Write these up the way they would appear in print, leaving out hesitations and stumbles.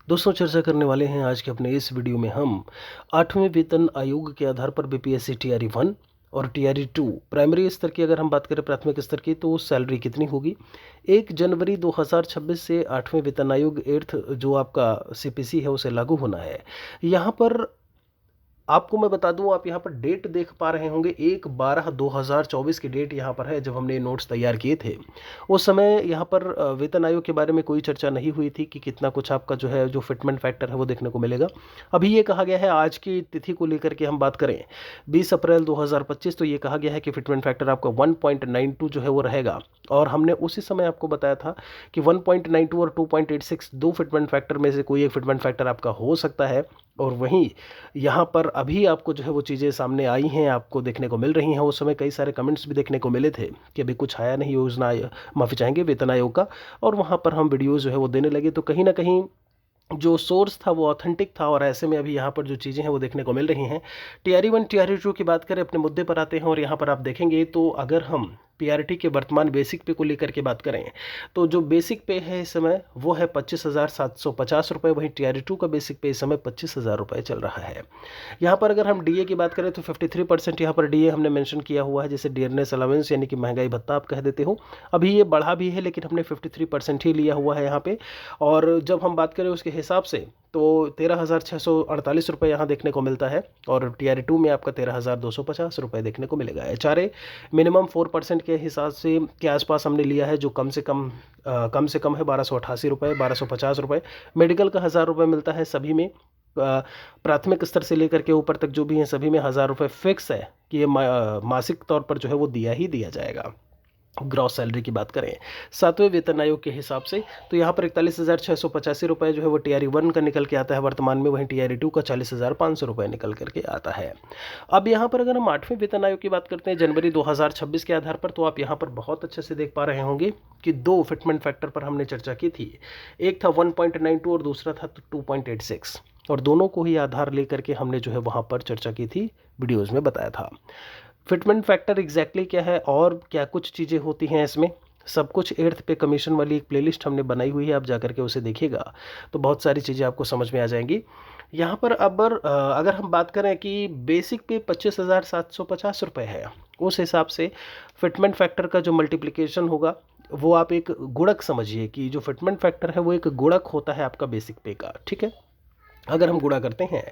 दोस्तों, चर्चा करने वाले हैं आज के अपने इस वीडियो में हम 8वें वेतन आयोग के आधार पर बीपीएससी टीआरई 1 और टीआरई 2 प्राइमरी स्तर की अगर हम बात करें प्राथमिक स्तर की तो सैलरी कितनी होगी। 1 जनवरी 2026 से 8वें वेतन आयोग 8th जो आपका सीपीसी है उसे लागू होना है। यहाँ पर आपको मैं बता दूं, आप यहाँ पर डेट देख पा रहे होंगे 1/12/2024 की डेट यहाँ पर है जब हमने ये नोट्स तैयार किए थे। उस समय यहाँ पर वेतन आयोग के बारे में कोई चर्चा नहीं हुई थी कि कितना कुछ आपका जो है जो फिटमेंट फैक्टर है वो देखने को मिलेगा। अभी ये कहा गया है, आज की तिथि को लेकर के हम बात करें 20 अप्रैल 2025, तो ये कहा गया है कि फिटमेंट फैक्टर आपका 1.92 जो है वो रहेगा। और हमने उसी समय आपको बताया था कि 1.92 और 2.86 दो फिटमेंट फैक्टर में से कोई एक फिटमेंट फैक्टर आपका हो सकता है। और वहीं यहाँ पर अभी आपको जो है वो चीज़ें सामने आई हैं, आपको देखने को मिल रही हैं। उस समय कई सारे कमेंट्स भी देखने को मिले थे कि अभी कुछ आया नहीं योजना, माफ़ी चाहेंगे, वेतन आयोग का। और वहाँ पर हम वीडियोज़ जो है वो देने लगे, तो कहीं ना कहीं जो सोर्स था वो ऑथेंटिक था। और ऐसे में अभी यहाँ पर जो चीज़ें हैं वो देखने को मिल रही हैं। टीआरई 1 टीआरई 2 की बात करें, अपने मुद्दे पर आते हैं। और यहाँ पर आप देखेंगे तो अगर हम पीआरटी के वर्तमान बेसिक पे को लेकर के बात करें तो जो बेसिक पे है इस समय वो है 25,750 रुपये। वहीं टीआरई 2 का बेसिक पे इस समय 25,000 रुपये चल रहा है। यहाँ पर अगर हम डीए की बात करें तो 53% यहाँ पर डीए हमने मेंशन किया हुआ है, जैसे डियरनेस अलाउंस यानी कि महंगाई भत्ता आप कह देते हो। अभी ये बढ़ा भी है लेकिन हमने 53% ही लिया हुआ है यहाँ पे। और जब हम बात करें उसके हिसाब से तो 13,648 रुपये यहाँ देखने को मिलता है। और टीआरई 2 में आपका 13,250 रुपये देखने को मिलेगा। एचआरए मिनिमम 4% के हिसाब से के आसपास हमने लिया है, जो कम से कम है 1288 रुपये, 1250 रुपये। मेडिकल का 1,000 रुपये मिलता है सभी में, प्राथमिक स्तर से लेकर के ऊपर तक जो भी हैं सभी में 1,000 रुपये फिक्स है कि ये मासिक तौर पर जो है वो दिया ही दिया जाएगा। ग्रॉस सैलरी की बात करें 7वें वेतन आयोग के हिसाब से तो यहाँ पर 41,685 रुपये जो है वो टीआरई 1 का निकल के आता है वर्तमान में। वहीं टीआरई 2 का 40,500 रुपये निकल करके आता है। अब यहाँ पर अगर हम 8वें वेतन आयोग की बात करते हैं जनवरी 2026 के आधार पर, तो आप यहाँ पर बहुत अच्छे से देख पा रहे होंगे कि दो फिटमेंट फैक्टर पर हमने चर्चा की थी। एक था 1.92 और दूसरा था 2.86, और दोनों को ही आधार लेकर के हमने जो है वहाँ पर चर्चा की थी, वीडियोज़ में बताया था। फिटमेंट फैक्टर एग्जैक्टली क्या है और क्या कुछ चीज़ें होती हैं इसमें, सब कुछ 8th पे कमीशन वाली एक प्लेलिस्ट हमने बनाई हुई है, आप जाकर के उसे देखिएगा तो बहुत सारी चीज़ें आपको समझ में आ जाएंगी। यहाँ पर अब अगर हम बात करें कि बेसिक पे 25,750 रुपये है, उस हिसाब से फिटमेंट फैक्टर का जो मल्टीप्लिकेशन होगा वो आप एक गुणक समझिए कि जो फिटमेंट फैक्टर है वो एक गुणक होता है आपका बेसिक पे का। ठीक है, अगर हम गुणा करते हैं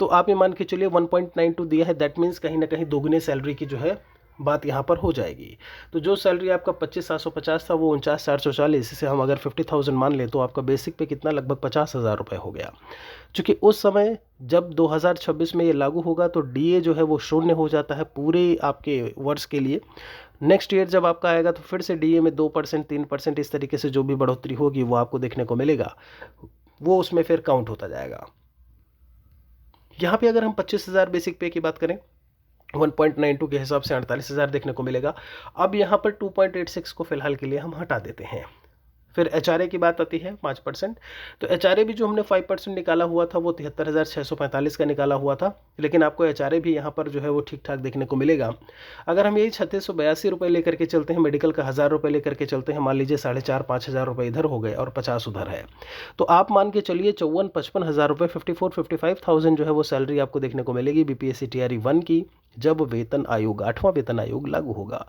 तो आप ये मान के चलिए 1.92 दिया है, दैट मीन्स कहीं ना कहीं दोगुने सैलरी की जो है बात यहाँ पर हो जाएगी। तो जो सैलरी आपका 25,750 था वो 49,440, इसे हम अगर 50,000 मान लें तो आपका बेसिक पे कितना, लगभग 50,000 रुपये हो गया। चूँकि उस समय जब 2026 में ये लागू होगा तो डीए जो है वो शून्य हो जाता है पूरे आपके वर्ष के लिए। नेक्स्ट ईयर जब आपका आएगा तो फिर से डीए में 2% 3% इस तरीके से जो भी बढ़ोतरी होगी वो आपको देखने को मिलेगा, वो उसमें फिर काउंट होता जाएगा। यहाँ पे अगर हम 25,000 बेसिक पे की बात करें 1.92 के हिसाब से 48,000 देखने को मिलेगा। अब यहाँ पर 2.86 को फिलहाल के लिए हम हटा देते हैं। फिर एचआरए की बात आती है 5%, तो एचआरए भी जो हमने 5% निकाला हुआ था वो 73,645 का निकाला हुआ था, लेकिन आपको एचआरए भी यहाँ पर जो है वो ठीक ठाक देखने को मिलेगा। अगर हम यही 3682 रुपये लेकर के चलते हैं, मेडिकल का 1,000 रुपये लेकर के चलते हैं, मान लीजिए 4,500-5,000 रुपये इधर हो गए और 50 उधर है, तो आप मान के चलिए 54-55,000 रुपये 54-55,000 जो है वो सैलरी आपको देखने को मिलेगी बीपीएससी टीआरई 1 की, जब वेतन आयोग 8वां वेतन आयोग लागू होगा।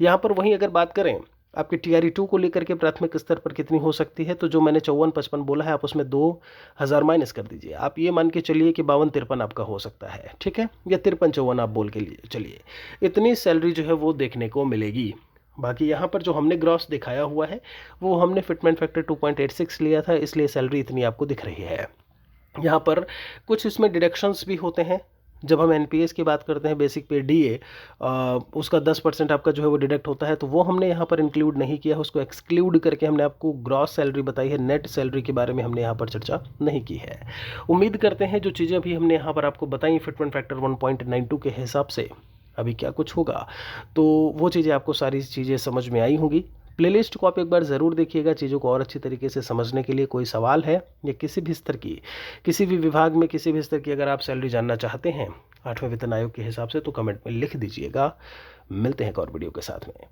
यहाँ पर वहीं अगर बात करें आपके टीआरई 2 को लेकर के प्राथमिक स्तर पर कितनी हो सकती है, तो जो मैंने 54-55 बोला है आप उसमें 2,000 माइनस कर दीजिए। आप ये मान के चलिए कि 52-53 आपका हो सकता है, ठीक है, या 53-54 आप बोल के लिए चलिए, इतनी सैलरी जो है वो देखने को मिलेगी। बाकी यहाँ पर जो हमने ग्रॉस दिखाया हुआ है वो हमने फिटमेंट फैक्टर 2.86 लिया था, इसलिए सैलरी इतनी आपको दिख रही है। यहाँ पर कुछ इसमें डिडक्शंस भी होते हैं। जब हम एनपीएस की बात करते हैं बेसिक पे डीए, उसका 10% आपका जो है वो डिडक्ट होता है, तो वो हमने यहाँ पर इंक्लूड नहीं किया है, उसको एक्सक्लूड करके हमने आपको ग्रॉस सैलरी बताई है। नेट सैलरी के बारे में हमने यहाँ पर चर्चा नहीं की है। उम्मीद करते हैं जो चीज़ें अभी हमने यहाँ पर आपको बताई फिटमेंट फैक्टर 1.92 के हिसाब से अभी क्या कुछ होगा, तो वो चीज़ें आपको सारी चीज़ें समझ में आई होंगी। प्लेलिस्ट को आप एक बार ज़रूर देखिएगा चीज़ों को और अच्छी तरीके से समझने के लिए। कोई सवाल है या किसी भी स्तर की, किसी भी विभाग में किसी भी स्तर की अगर आप सैलरी जानना चाहते हैं 8वें वेतन आयोग के हिसाब से, तो कमेंट में लिख दीजिएगा। मिलते हैं एक और वीडियो के साथ में।